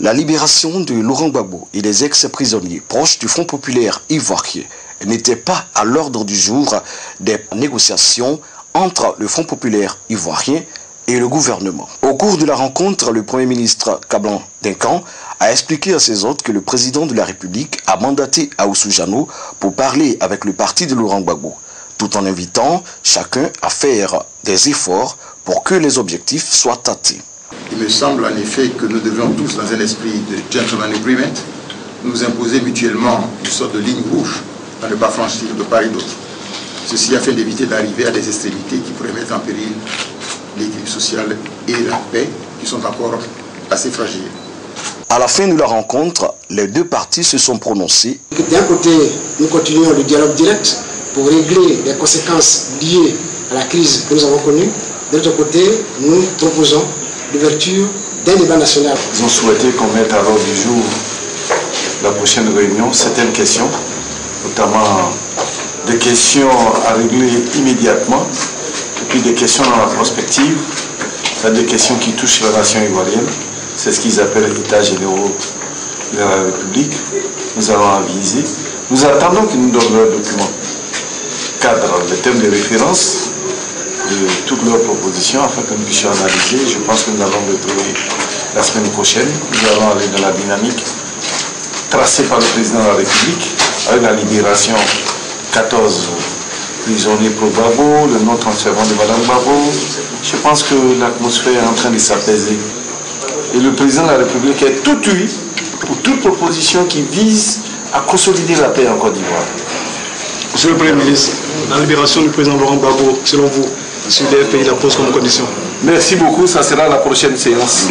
La libération de Laurent Gbagbo et des ex-prisonniers proches du Front populaire ivoirien n'était pas à l'ordre du jour des négociations entre le Front populaire ivoirien et le gouvernement. Au cours de la rencontre, le Premier ministre Kablan Dinkan a expliqué à ses hôtes que le président de la République a mandaté Ahoussou Jano pour parler avec le parti de Laurent Gbagbo, tout en invitant chacun à faire des efforts pour que les objectifs soient atteints. Il me semble en effet que nous devions tous, dans un esprit de gentleman agreement, nous imposer mutuellement une sorte de ligne rouge à ne pas franchir de part et d'autre. Ceci afin d'éviter d'arriver à des extrémités qui pourraient mettre en péril l'équilibre social et la paix qui sont encore assez fragiles. À la fin de la rencontre, les deux parties se sont prononcées. D'un côté, nous continuons le dialogue direct pour régler les conséquences liées à la crise que nous avons connue. De l'autre côté, nous proposons l'ouverture d'un débat national. Ils ont souhaité qu'on mette à l'ordre du jour la prochaine réunion certaines questions, notamment des questions à régler immédiatement, et puis des questions dans la prospective, c'est-à-dire des questions qui touchent la nation ivoirienne. C'est ce qu'ils appellent l'état généraux de la République. Nous allons aviser. Nous attendons qu'ils nous donnent leurs documents cadre, les thèmes de référence de toutes leurs propositions afin que nous puissions analyser. Je pense que nous allons le trouver la semaine prochaine. Nous allons aller dans la dynamique tracée par le président de la République avec la libération 14 prisonniers pour Gbagbo, le non-transfèrement de Mme Gbagbo. Je pense que l'atmosphère est en train de s'apaiser. Et le président de la République est tout oui pour toute proposition qui vise à consolider la paix en Côte d'Ivoire. Monsieur le Premier ministre, la libération du président Laurent Gbagbo, selon vous, sur les pays la pose comme condition. Merci beaucoup, ça sera la prochaine séance.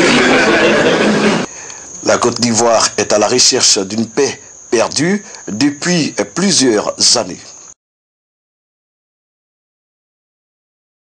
La Côte d'Ivoire est à la recherche d'une paix perdue depuis plusieurs années.